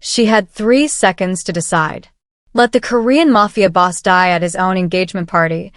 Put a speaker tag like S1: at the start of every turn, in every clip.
S1: She had 3 seconds to decide. Let the Korean Mafia boss die at his own engagement party,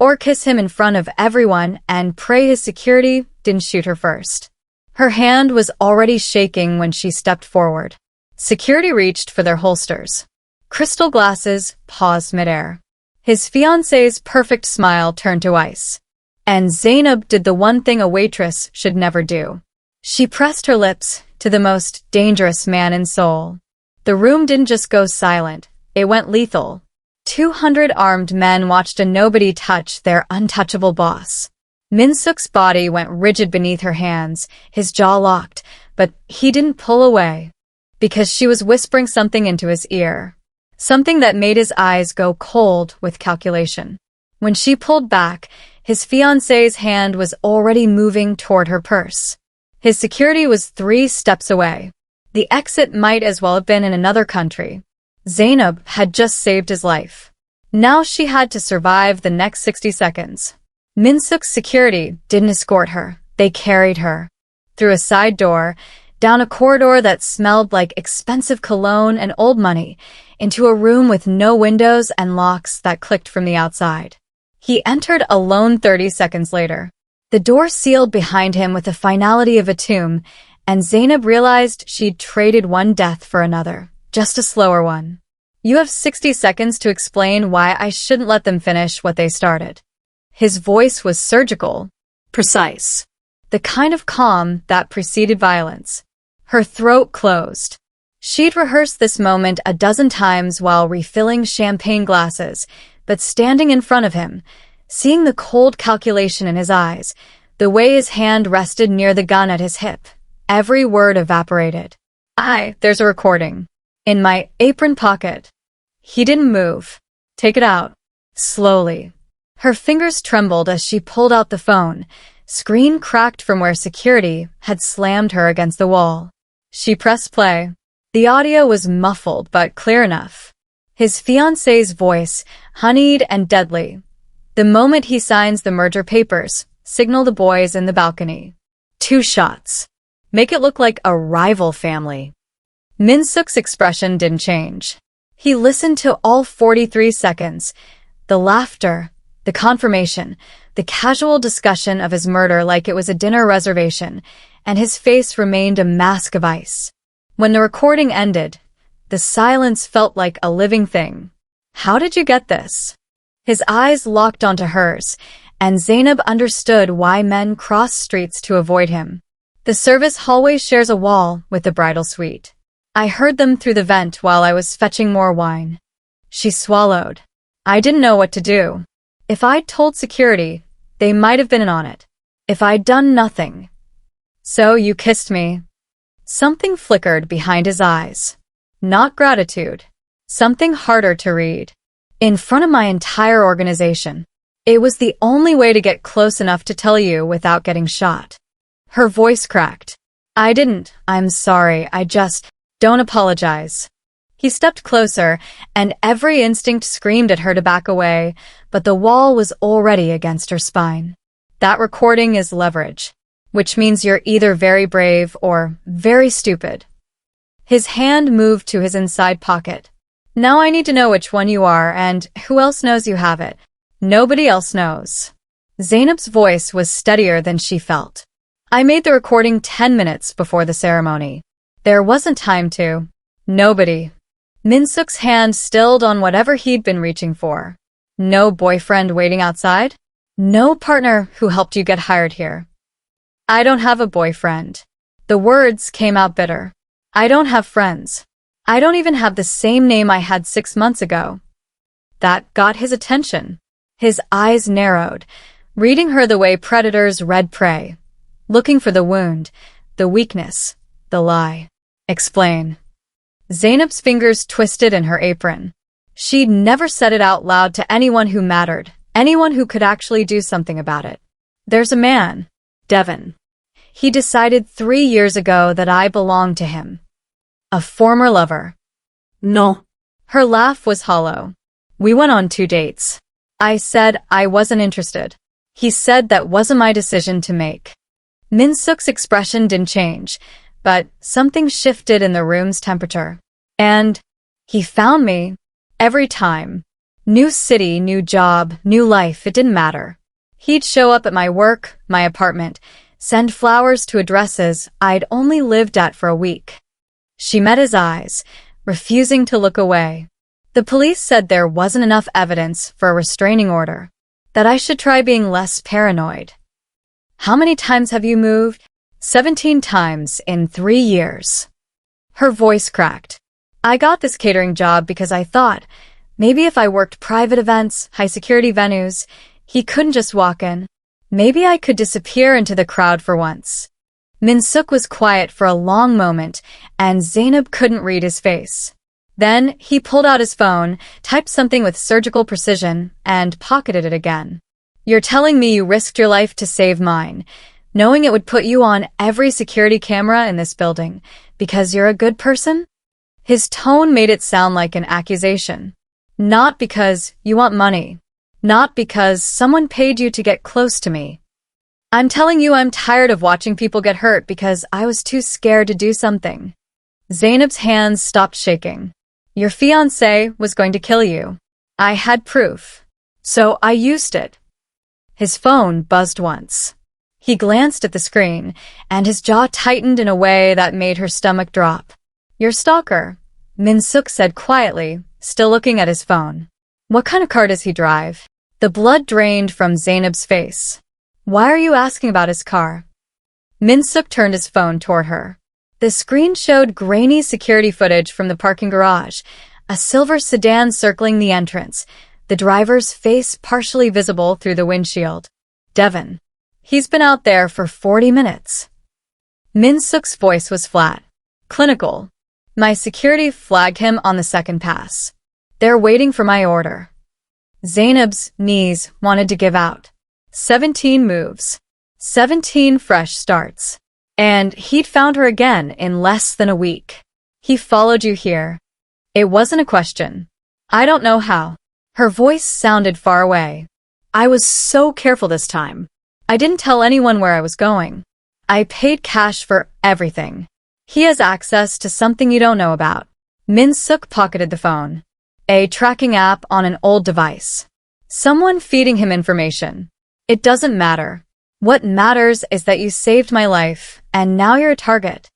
S1: or kiss him in front of everyone and pray his security didn't shoot her first. Her hand was already shaking when she stepped forward. Security reached for their holsters. Crystal glasses paused midair. His fiancée's perfect smile turned to ice. And Zainab did the one thing a waitress should never do. She pressed her lips to the most dangerous man in Seoul. The room didn't just go silent, it went lethal. 200 armed men watched a nobody touch their untouchable boss. Min-suk's body went rigid beneath her hands, his jaw locked, but he didn't pull away. Because she was whispering something into his ear. Something that made his eyes go cold with calculation. When she pulled back, his fiancée's hand was already moving toward her purse. His security was 3 steps away. The exit might as well have been in another country. Zainab had just saved his life. Now she had to survive the next 60 seconds. Min-suk's security didn't escort her. They carried her. Through a side door, down a corridor that smelled like expensive cologne and old money, into a room with no windows and locks that clicked from the outside. He entered alone 30 seconds later. The door sealed behind him with the finality of a tomb, and Zainab realized she'd traded one death for another, just a slower one. You have 60 seconds to explain why I shouldn't let them finish what they started. His voice was surgical, precise, the kind of calm that preceded violence. Her throat closed. She'd rehearsed this moment a dozen times while refilling champagne glasses, but standing in front of him, seeing the cold calculation in his eyes, the way his hand rested near the gun at his hip, every word evaporated. There's a recording. In my apron pocket. He didn't move. Take it out. Slowly. Her fingers trembled as she pulled out the phone. Screen cracked from where security had slammed her against the wall. She pressed play. The audio was muffled but clear enough. His fiancée's voice, honeyed and deadly. The moment he signs the merger papers, signal the boys in the balcony. 2 shots. Make it look like a rival family. Min-suk's expression didn't change. He listened to all 43 seconds. The laughter, the confirmation, the casual discussion of his murder like it was a dinner reservation, and his face remained a mask of ice. When the recording ended, the silence felt like a living thing. How did you get this? His eyes locked onto hers, and Zainab understood why men cross streets to avoid him. The service hallway shares a wall with the bridal suite. I heard them through the vent while I was fetching more wine. She swallowed. I didn't know what to do. If I'd told security, they might have been in on it. If I'd done nothing. So you kissed me. Something flickered behind his eyes. Not gratitude. Something harder to read. In front of my entire organization. It was the only way to get close enough to tell you without getting shot. Her voice cracked. I didn't. I'm sorry. Don't apologize. He stepped closer, and every instinct screamed at her to back away, but the wall was already against her spine. That recording is leverage, which means you're either very brave or very stupid. His hand moved to his inside pocket. Now I need to know which one you are, and who else knows you have it. Nobody else knows. Zainab's voice was steadier than she felt. I made the recording 10 minutes before the ceremony. There wasn't time to. Nobody. Min-suk's hand stilled on whatever he'd been reaching for. No boyfriend waiting outside? No partner who helped you get hired here. I don't have a boyfriend. The words came out bitter. I don't have friends. I don't even have the same name I had 6 months ago. That got his attention. His eyes narrowed, reading her the way predators read prey. Looking for the wound, the weakness, the lie. Explain. Zainab's fingers twisted in her apron. She'd never said it out loud to anyone who mattered, anyone who could actually do something about it. There's a man, Devon. He decided 3 years ago that I belonged to him. A former lover.
S2: No.
S1: Her laugh was hollow. We went on 2 dates. I said I wasn't interested. He said that wasn't my decision to make. Min-suk's expression didn't change, but something shifted in the room's temperature. And he found me. Every time. New city, new job, new life, it didn't matter. He'd show up at my work, my apartment, send flowers to addresses I'd only lived at for a week. She met his eyes, refusing to look away. The police said there wasn't enough evidence for a restraining order, that I should try being less paranoid. How many times have you moved? 17 times in 3 years. Her voice cracked. I got this catering job because I thought, maybe if I worked private events, high-security venues, he couldn't just walk in. Maybe I could disappear into the crowd for once. Min-suk was quiet for a long moment, and Zainab couldn't read his face. Then he pulled out his phone, typed something with surgical precision, and pocketed it again. You're telling me you risked your life to save mine, knowing it would put you on every security camera in this building, because you're a good person? His tone made it sound like an accusation. Not because you want money. Not because someone paid you to get close to me. I'm telling you I'm tired of watching people get hurt because I was too scared to do something. Zainab's hands stopped shaking. Your fiancé was going to kill you. I had proof. So I used it. His phone buzzed once. He glanced at the screen, and his jaw tightened in a way that made her stomach drop. Your stalker, Min-suk said quietly, still looking at his phone. What kind of car does he drive? The blood drained from Zainab's face. Why are you asking about his car? Min-suk turned his phone toward her. The screen showed grainy security footage from the parking garage, a silver sedan circling the entrance, the driver's face partially visible through the windshield. Devon. He's been out there for 40 minutes. Min-suk's voice was flat. Clinical. My security flagged him on the second pass. They're waiting for my order. Zainab's knees wanted to give out. 17 moves. 17 fresh starts. And he'd found her again in less than a week. He followed you here. It wasn't a question. I don't know how. Her voice sounded far away. I was so careful this time. I didn't tell anyone where I was going. I paid cash for everything. He has access to something you don't know about. Min-suk pocketed the phone. A tracking app on an old device. Someone feeding him information. It doesn't matter. What matters is that you saved my life, and now you're a target.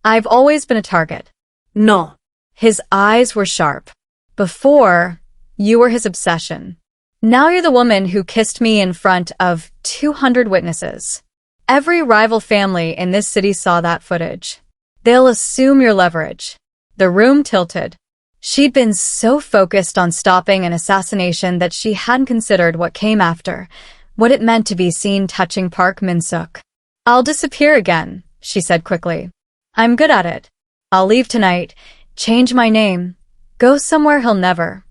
S1: I've always been a target. No. His eyes were sharp. Before, you were his obsession. Now you're the woman who kissed me in front of 200 witnesses. Every rival family in this city saw that footage. They'll assume your leverage. The room tilted. She'd been so focused on stopping an assassination that she hadn't considered what came after, what it meant to be seen touching Park Min-suk. I'll disappear again, she said quickly. I'm good at it. I'll leave tonight, change my name, go somewhere he'll never.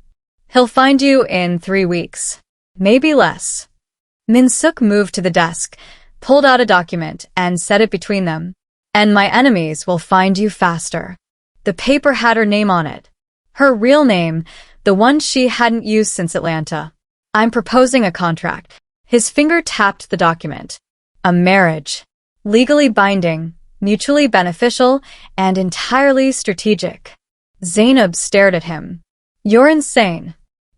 S1: He'll find you in 3 weeks. Maybe less. Min-suk moved to the desk, pulled out a document, and set it between them. And my enemies will find you faster. The paper had her name on it. Her real name, the one she hadn't used since Atlanta. I'm proposing a contract. His finger tapped the document. A marriage. Legally binding, mutually beneficial, and entirely strategic. Zainab stared at him. You're insane.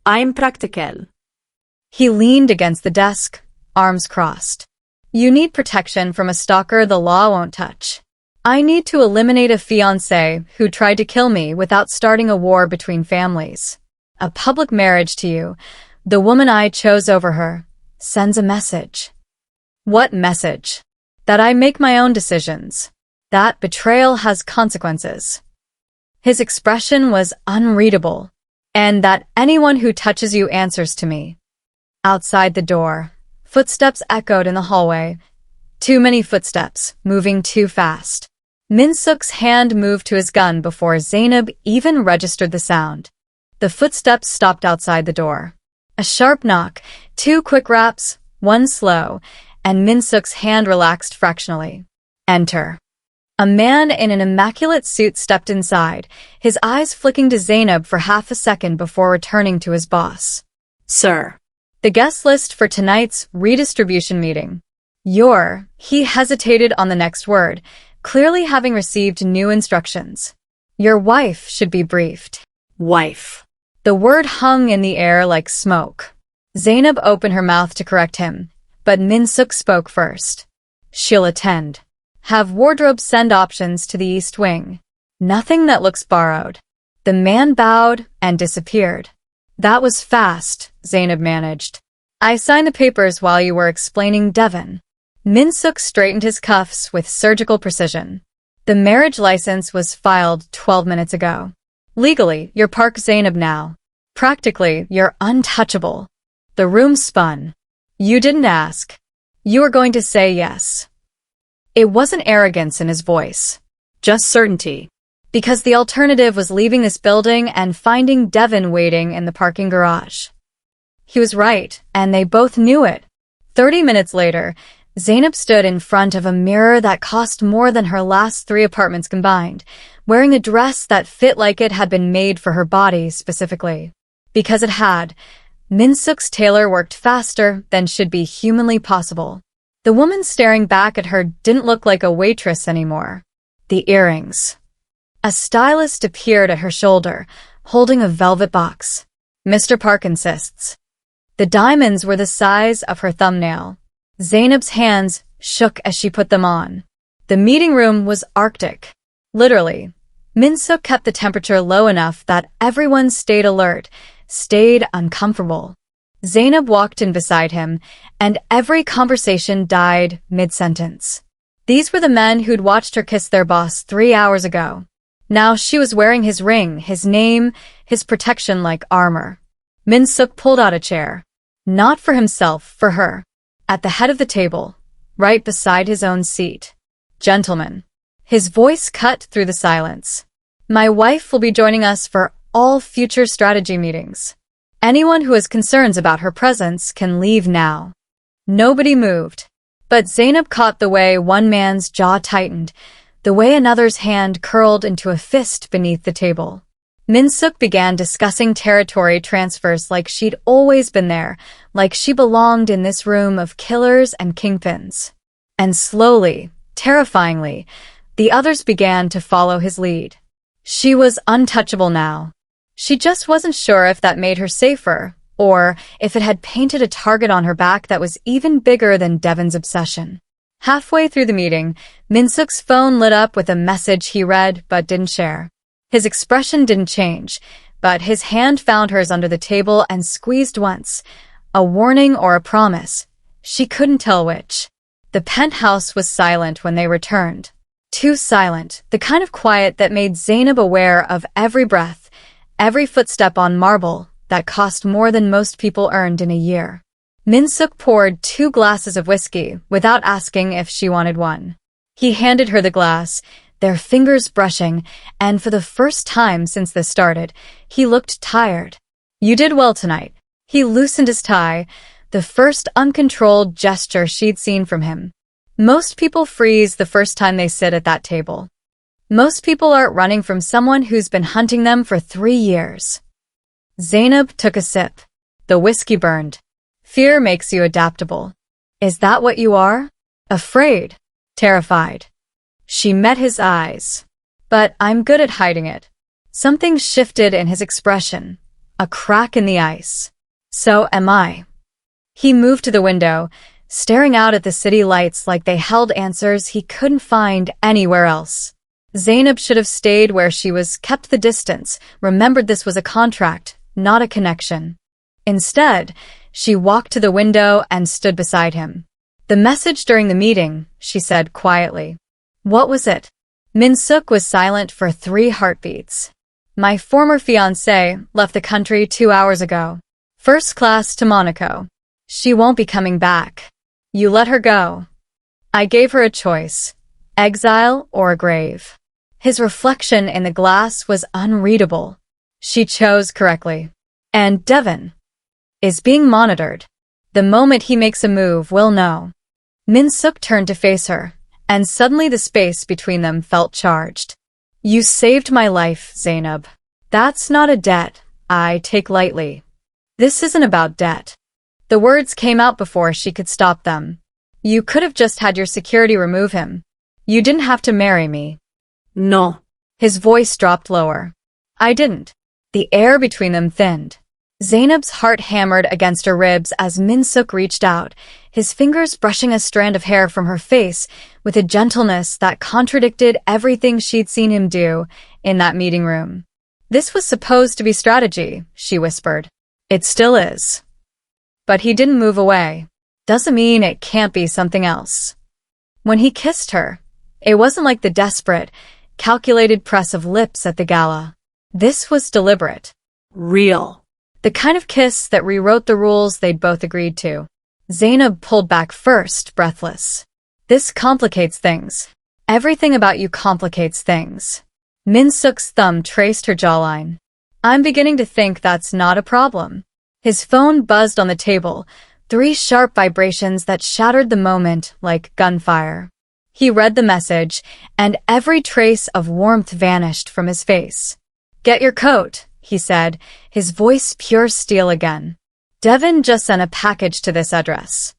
S1: I'm practical. He leaned against the desk, arms crossed. You need protection from a stalker the law won't touch. I need to eliminate a fiancé who tried to kill me without starting a war between families. A public marriage to you, the woman I chose over her, sends a message. What message? That I make my own decisions. That betrayal has consequences. His expression was unreadable, and that anyone who touches you answers to me. Outside the door, footsteps echoed in the hallway. Too many footsteps, moving too fast. Min-suk's hand moved to his gun before Zainab even registered the sound. The footsteps stopped outside the door. A sharp knock, 2 quick raps, 1 slow, and Min-suk's hand relaxed fractionally. Enter. A man in an immaculate suit stepped inside, his eyes flicking to Zainab for half a second before returning to his boss. Sir. The guest list for tonight's redistribution meeting. He hesitated on the next word, clearly having received new instructions. Your wife should be briefed.
S2: Wife.
S1: The word hung in the air like smoke. Zainab opened her mouth to correct him, but Minsuk spoke first. She'll attend. Have wardrobe send options to the East Wing. Nothing that looks borrowed. The man bowed and disappeared. That was fast, Zainab managed. I signed the papers while you were explaining Devon. Minsuk straightened his cuffs with surgical precision. The marriage license was filed 12 minutes ago. Legally, you're Park Zainab now. Practically, you're untouchable. The room spun. You didn't ask. You were going to say yes. It wasn't arrogance in his voice, just certainty. Because the alternative was leaving this building and finding Devon waiting in the parking garage. He was right, and they both knew it. 30 minutes later, Zainab stood in front of a mirror that cost more than her last 3 apartments combined, wearing a dress that fit like it had been made for her body specifically. Because it had, Minsuk's tailor worked faster than should be humanly possible. The woman staring back at her didn't look like a waitress anymore. The earrings. A stylist appeared at her shoulder, holding a velvet box. Mr. Park insists. The diamonds were the size of her thumbnail. Zainab's hands shook as she put them on. The meeting room was arctic. Literally. Minsuk kept the temperature low enough that everyone stayed alert, stayed uncomfortable. Zainab walked in beside him, and every conversation died mid-sentence. These were the men who'd watched her kiss their boss 3 hours ago. Now she was wearing his ring, his name, his protection like armor. Minsuk pulled out a chair. Not for himself, for her. At the head of the table, right beside his own seat. Gentlemen. His voice cut through the silence. My wife will be joining us for all future strategy meetings. Anyone who has concerns about her presence can leave now. Nobody moved. But Zainab caught the way one man's jaw tightened, the way another's hand curled into a fist beneath the table. Minsuk began discussing territory transfers like she'd always been there, like she belonged in this room of killers and kingpins. And slowly, terrifyingly, the others began to follow his lead. She was untouchable now. She just wasn't sure if that made her safer, or if it had painted a target on her back that was even bigger than Devon's obsession. Halfway through the meeting, Minsuk's phone lit up with a message he read but didn't share. His expression didn't change, but his hand found hers under the table and squeezed once. A warning or a promise. She couldn't tell which. The penthouse was silent when they returned. Too silent, the kind of quiet that made Zainab aware of every breath, every footstep on marble that cost more than most people earned in a year. Minsuk poured 2 glasses of whiskey without asking if she wanted one. He handed her the glass, their fingers brushing, and for the first time since this started, he looked tired. You did well tonight. He loosened his tie, the first uncontrolled gesture she'd seen from him. Most people freeze the first time they sit at that table. Most people aren't running from someone who's been hunting them for 3 years. Zainab took a sip. The whiskey burned. Fear makes you adaptable. Is that what you are? Afraid? Terrified? She met his eyes. But I'm good at hiding it. Something shifted in his expression. A crack in the ice. So am I. He moved to the window, staring out at the city lights like they held answers he couldn't find anywhere else. Zainab should have stayed where she was, kept the distance, remembered this was a contract, not a connection. Instead, she walked to the window and stood beside him. The message during the meeting, she said quietly. What was it? Minsuk was silent for 3 heartbeats. My former fiancée left the country 2 hours ago. First class to Monaco. She won't be coming back. You let her go. I gave her a choice. Exile or a grave. His reflection in the glass was unreadable. She chose correctly. And Devon is being monitored. The moment he makes a move, we'll know. Minsuk turned to face her, and suddenly the space between them felt charged. You saved my life, Zainab. That's not a debt I take lightly. This isn't about debt. The words came out before she could stop them. You could have just had your security remove him. You didn't have to marry me.
S2: No.
S1: His voice dropped lower. I didn't. The air between them thinned. Zainab's heart hammered against her ribs as Min-suk reached out, his fingers brushing a strand of hair from her face with a gentleness that contradicted everything she'd seen him do in that meeting room. This was supposed to be strategy, she whispered. It still is. But he didn't move away. Doesn't mean it can't be something else. When he kissed her, it wasn't like the desperate, calculated press of lips at the gala. This was deliberate.
S2: Real.
S1: The kind of kiss that rewrote the rules they'd both agreed to. Zainab pulled back first, breathless. This complicates things. Everything about you complicates things. Min-suk's thumb traced her jawline. I'm beginning to think that's not a problem. His phone buzzed on the table, 3 sharp vibrations that shattered the moment like gunfire. He read the message, and every trace of warmth vanished from his face. Get your coat, he said, his voice pure steel again. Devin just sent a package to this address.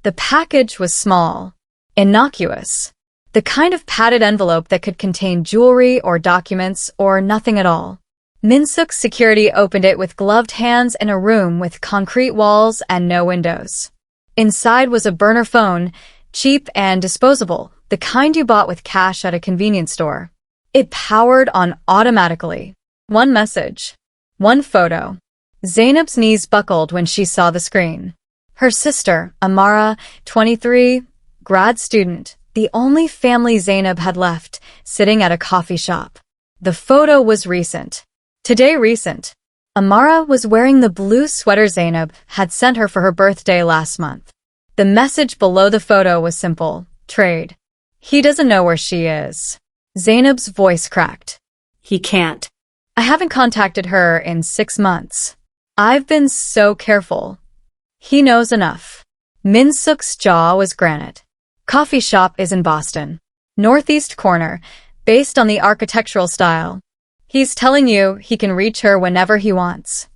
S1: The package was small, innocuous, the kind of padded envelope that could contain jewelry or documents or nothing at all. Min-suk's security opened it with gloved hands in a room with concrete walls and no windows. Inside was a burner phone, cheap and disposable, the kind you bought with cash at a convenience store. It powered on automatically. One message. One photo. Zainab's knees buckled when she saw the screen. Her sister, Amara, 23, grad student, the only family Zainab had left, sitting at a coffee shop. The photo was recent. Today recent. Amara was wearing the blue sweater Zainab had sent her for her birthday last month. The message below the photo was simple. Trade. He doesn't know where she is. Zainab's voice cracked.
S2: He can't.
S1: I haven't contacted her in 6 months. I've been so careful. He knows enough. Min-suk's jaw was granite. Coffee shop is in Boston. Northeast corner, based on the architectural style. He's telling you he can reach her whenever he wants.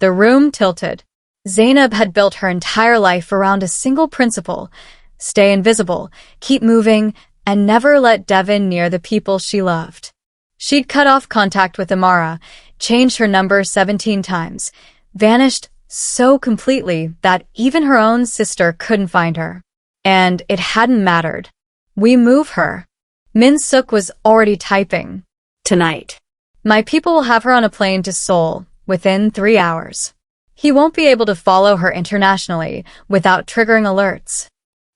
S1: The room tilted. Zainab had built her entire life around a single principle. Stay invisible, keep moving, and never let Devin near the people she loved. She'd cut off contact with Amara, changed her number 17 times, vanished so completely that even her own sister couldn't find her. And it hadn't mattered. We move her. Min-suk was already typing.
S2: Tonight.
S1: My people will have her on a plane to Seoul within 3 hours. He won't be able to follow her internationally without triggering alerts.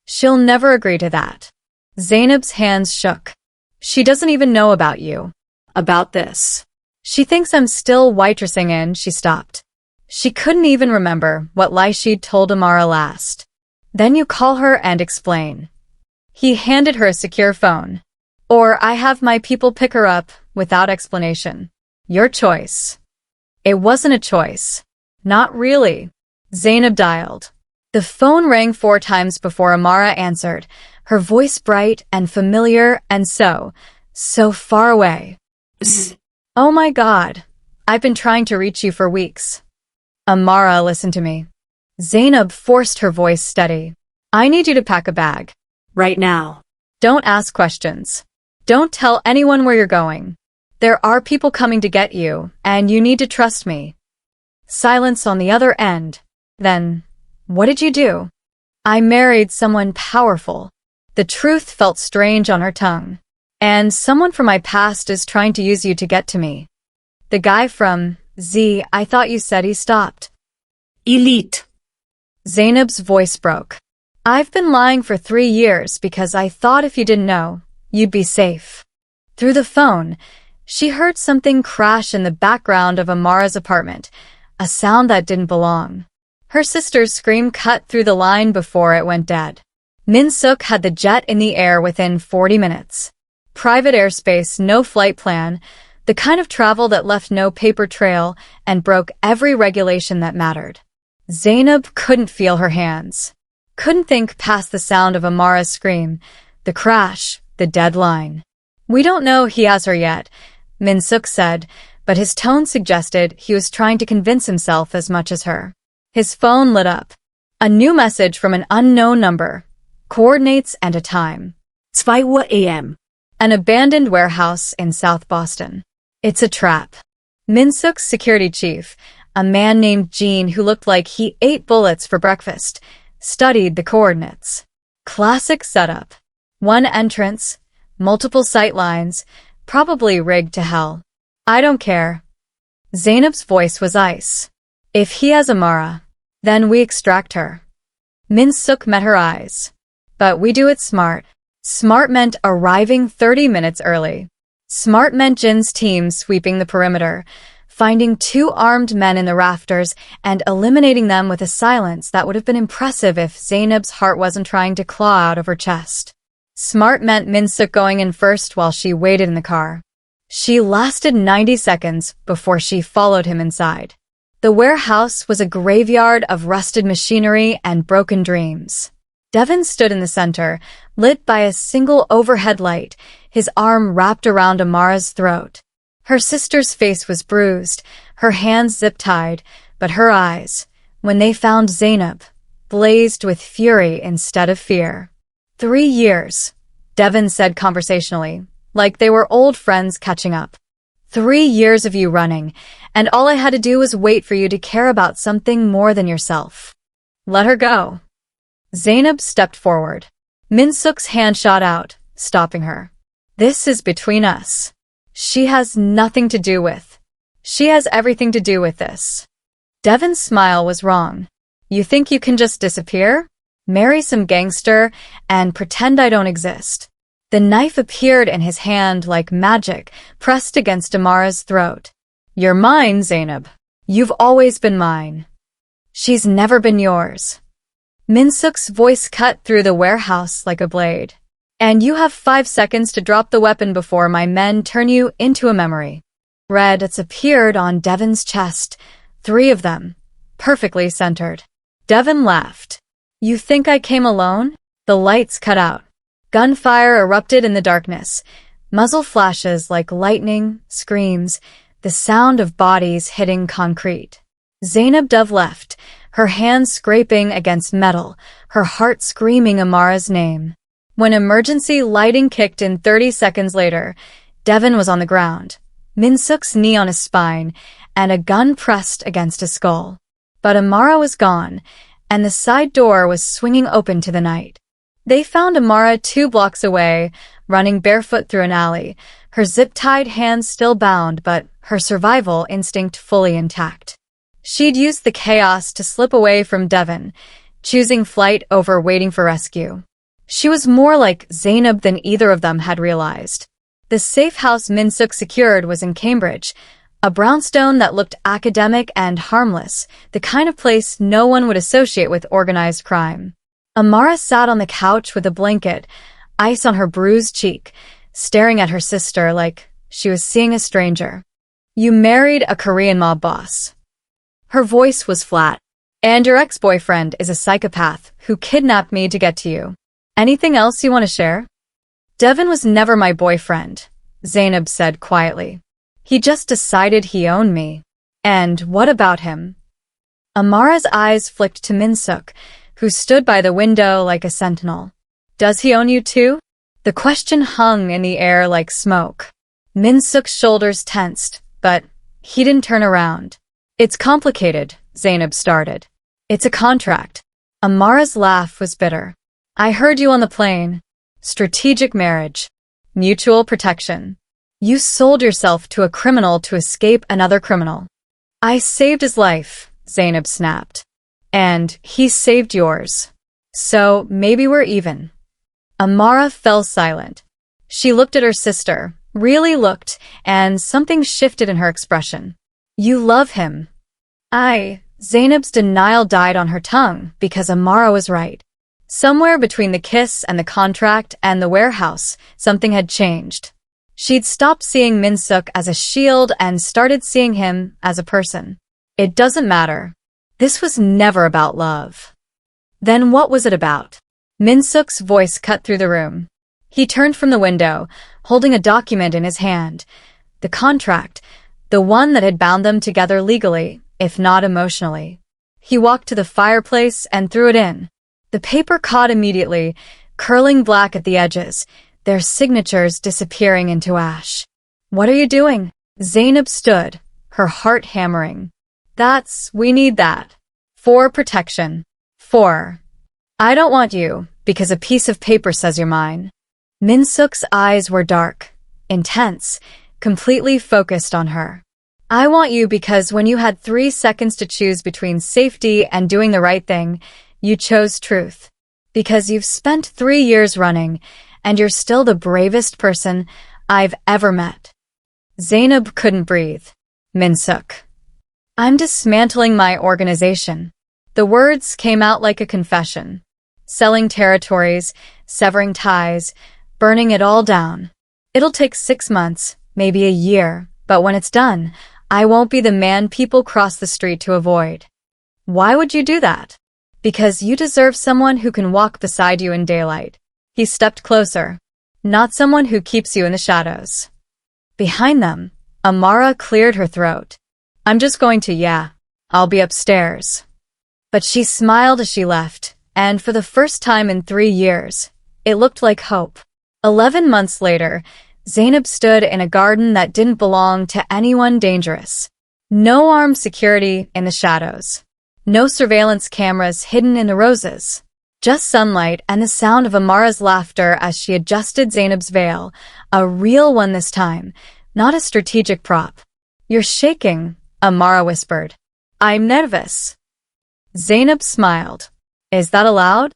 S1: She'll never agree to that. Zainab's hands shook. She doesn't even know about you. About this. She thinks I'm still waitressing in. She stopped. She couldn't even remember what lie she'd told Amara last. Then you call her and explain. He handed her a secure phone. Or I have my people pick her up without explanation. Your choice. It wasn't a choice. Not really. Zainab dialed. The phone rang 4 times before Amara answered, her voice bright and familiar and so far away. Oh my God. I've been trying to reach you for weeks. Amara, listen to me. Zainab forced her voice steady. I need you to pack a bag.
S2: Right now.
S1: Don't ask questions. Don't tell anyone where you're going. There are people coming to get you, and you need to trust me. Silence on the other end. Then, what did you do? I married someone powerful. The truth felt strange on her tongue. And someone from my past is trying to use you to get to me. The guy from Z, I thought you said he stopped.
S2: Elite.
S1: Zainab's voice broke. I've been lying for 3 years because I thought if you didn't know, you'd be safe. Through the phone, she heard something crash in the background of Amara's apartment, a sound that didn't belong. Her sister's scream cut through the line before it went dead. Min-suk had the jet in the air within 40 minutes. Private airspace, no flight plan, the kind of travel that left no paper trail and broke every regulation that mattered. Zainab couldn't feel her hands. Couldn't think past the sound of Amara's scream, the crash, the deadline. We don't know he has her yet, Min-suk said, but his tone suggested he was trying to convince himself as much as her. His phone lit up. A new message from an unknown number. Coordinates and a time.
S2: 2 Uhr AM.
S1: An abandoned warehouse in South Boston. It's a trap. Minsuk's security chief, a man named Gene who looked like he ate bullets for breakfast, studied the coordinates. Classic setup. One entrance, multiple sight lines, probably rigged to hell. I don't care. Zainab's voice was ice. If he has Amara, then we extract her. Minsuk met her eyes. But we do it smart. Smart meant arriving 30 minutes early. Smart meant Jin's team sweeping the perimeter, finding 2 armed men in the rafters and eliminating them with a silence that would have been impressive if Zainab's heart wasn't trying to claw out of her chest. Smart meant Minsuk going in first while she waited in the car. She lasted 90 seconds before she followed him inside. The warehouse was a graveyard of rusted machinery and broken dreams. Devin stood in the center, lit by a single overhead light, his arm wrapped around Amara's throat. Her sister's face was bruised, her hands zip-tied, but her eyes, when they found Zainab, blazed with fury instead of fear. 3 years, Devin said conversationally, like they were old friends catching up. 3 years of you running, and all I had to do was wait for you to care about something more than yourself. Let her go. Zainab stepped forward. Minsuk's hand shot out, stopping her. This is between us. She has nothing to do with. She has everything to do with this. Devin's smile was wrong. You think you can just disappear? Marry some gangster and pretend I don't exist. The knife appeared in his hand like magic, pressed against Amara's throat. You're mine, Zainab. You've always been mine. She's never been yours. Minsuk's voice cut through the warehouse like a blade. And you have 5 seconds to drop the weapon before my men turn you into a memory. Red dots appeared on Devin's chest, 3 of them, perfectly centered. Devin laughed. You think I came alone? The lights cut out. Gunfire erupted in the darkness. Muzzle flashes like lightning, screams, the sound of bodies hitting concrete. Zainab dove left, her hands scraping against metal, her heart screaming Amara's name. When emergency lighting kicked in 30 seconds later, Devin was on the ground, Minsuk's knee on his spine, and a gun pressed against his skull. But Amara was gone, and the side door was swinging open to the night. They found Amara 2 blocks away, running barefoot through an alley, her zip-tied hands still bound but her survival instinct fully intact. She'd used the chaos to slip away from Devin, choosing flight over waiting for rescue. She was more like Zainab than either of them had realized. The safe house Minsuk secured was in Cambridge, a brownstone that looked academic and harmless, the kind of place no one would associate with organized crime. Amara sat on the couch with a blanket, ice on her bruised cheek, staring at her sister like she was seeing a stranger. You married a Korean mob boss. Her voice was flat. And your ex-boyfriend is a psychopath who kidnapped me to get to you. Anything else you want to share? Devin was never my boyfriend, Zainab said quietly. He just decided he owned me. And what about him? Amara's eyes flicked to Minsuk, who stood by the window like a sentinel. Does he own you too? The question hung in the air like smoke. Minsuk's shoulders tensed, but he didn't turn around. It's complicated, Zainab started. It's a contract. Amara's laugh was bitter. I heard you on the plane. Strategic marriage. Mutual protection. You sold yourself to a criminal to escape another criminal. I saved his life, Zainab snapped. And he saved yours. So maybe we're even. Amara fell silent. She looked at her sister, really looked, and something shifted in her expression. You love him. Zainab's denial died on her tongue because Amara was right. Somewhere between the kiss and the contract and the warehouse, something had changed. She'd stopped seeing Minsuk as a shield and started seeing him as a person. It doesn't matter. This was never about love. Then what was it about? Minsuk's voice cut through the room. He turned from the window, holding a document in his hand. The contract, the one that had bound them together legally, if not emotionally. He walked to the fireplace and threw it in. The paper caught immediately, curling black at the edges, their signatures disappearing into ash. What are you doing? Zainab stood, her heart hammering. We need that. For protection. I don't want you, because a piece of paper says you're mine. Minsuk's eyes were dark, intense, completely focused on her. I want you because when you had 3 seconds to choose between safety and doing the right thing, you chose truth. Because you've spent 3 years running, and you're still the bravest person I've ever met. Zainab couldn't breathe. Minsuk. I'm dismantling my organization. The words came out like a confession. Selling territories, severing ties, burning it all down. It'll take 6 months, maybe a year, but when it's done, I won't be the man people cross the street to avoid. Why would you do that? Because you deserve someone who can walk beside you in daylight. He stepped closer. Not someone who keeps you in the shadows. Behind them, Amara cleared her throat. I'm just going to, I'll be upstairs. But she smiled as she left, and for the first time in 3 years, it looked like hope. 11 months later, Zainab stood in a garden that didn't belong to anyone dangerous. No armed security in the shadows. No surveillance cameras hidden in the roses. Just sunlight and the sound of Amara's laughter as she adjusted Zainab's veil, a real one this time, not a strategic prop. You're shaking, Amara whispered. I'm nervous. Zainab smiled. Is that allowed?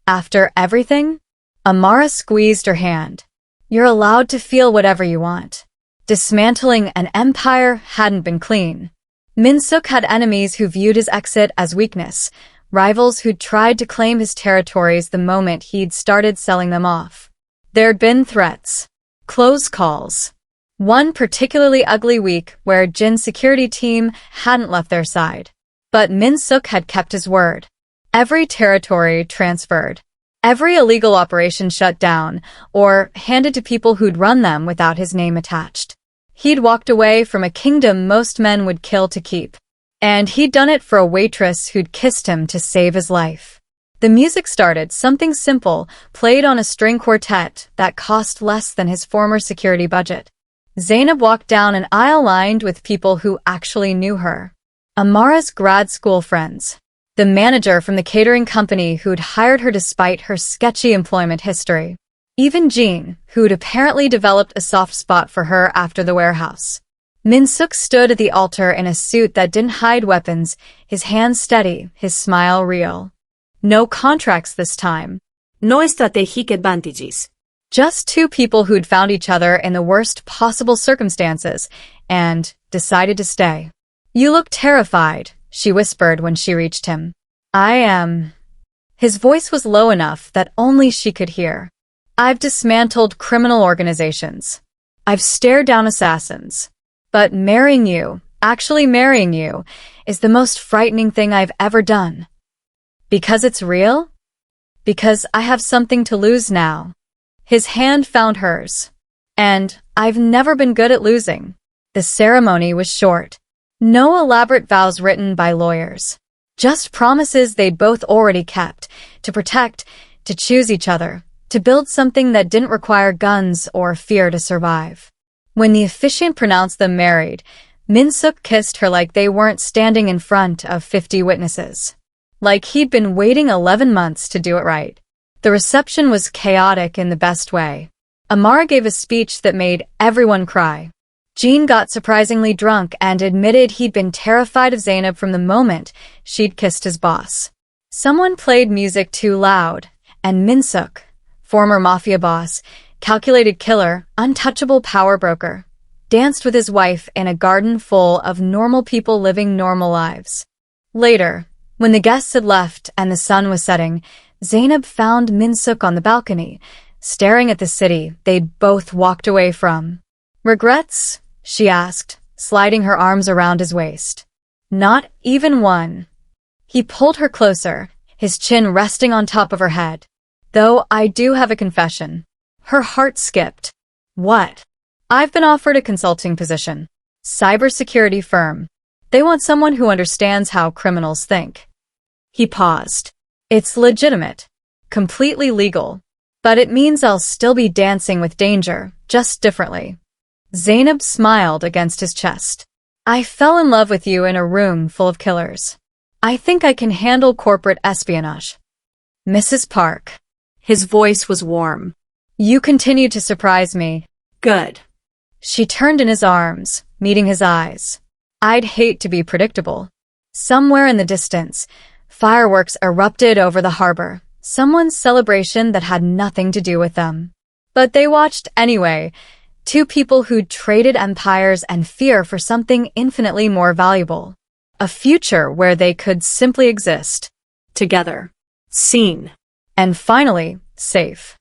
S1: After everything? Amara squeezed her hand. You're allowed to feel whatever you want. Dismantling an empire hadn't been clean. Minsuk had enemies who viewed his exit as weakness, rivals who'd tried to claim his territories the moment he'd started selling them off. There'd been threats. Close calls. One particularly ugly week where Jin's security team hadn't left their side. But Minsuk had kept his word. Every territory transferred. Every illegal operation shut down, or handed to people who'd run them without his name attached. He'd walked away from a kingdom most men would kill to keep. And he'd done it for a waitress who'd kissed him to save his life. The music started, something simple, played on a string quartet that cost less than his former security budget. Zainab walked down an aisle lined with people who actually knew her. Amara's grad school friends. The manager from the catering company who'd hired her despite her sketchy employment history. Even Jean, who'd apparently developed a soft spot for her after the warehouse. Minsuk stood at the altar in a suit that didn't hide weapons, his hands steady, his smile real. No contracts this time.
S2: No strategic advantages.
S1: Just 2 people who'd found each other in the worst possible circumstances and decided to stay. You look terrified, she whispered when she reached him. I am. His voice was low enough that only she could hear. I've dismantled criminal organizations. I've stared down assassins. But marrying you, actually marrying you, is the most frightening thing I've ever done. Because it's real? Because I have something to lose now. His hand found hers. And I've never been good at losing. The ceremony was short. No elaborate vows written by lawyers. Just promises they'd both already kept, to protect, to choose each other, to build something that didn't require guns or fear to survive. When the officiant pronounced them married, Minsuk kissed her like they weren't standing in front of 50 witnesses. Like he'd been waiting 11 months to do it right. The reception was chaotic in the best way. Amara gave a speech that made everyone cry. Jean got surprisingly drunk and admitted he'd been terrified of Zainab from the moment she'd kissed his boss. Someone played music too loud, and Minsuk, former Mafia boss, calculated killer, untouchable power broker, danced with his wife in a garden full of normal people living normal lives. Later, when the guests had left and the sun was setting, Zainab found Minsuk on the balcony, staring at the city they'd both walked away from. Regrets? She asked, sliding her arms around his waist. Not even one. He pulled her closer, his chin resting on top of her head. Though I do have a confession. Her heart skipped. What? I've been offered a consulting position. Cybersecurity firm. They want someone who understands how criminals think. He paused. It's legitimate. Completely legal. But it means I'll still be dancing with danger, just differently. Zainab smiled against his chest. I fell in love with you in a room full of killers. I think I can handle corporate espionage. Mrs. Park.
S2: His voice was warm.
S1: You continue to surprise me.
S2: Good.
S1: She turned in his arms, meeting his eyes. I'd hate to be predictable. Somewhere in the distance, fireworks erupted over the harbor, someone's celebration that had nothing to do with them. But they watched anyway, two people who'd traded empires and fear for something infinitely more valuable. A future where they could simply exist.
S2: Together. Seen.
S1: And finally, safe.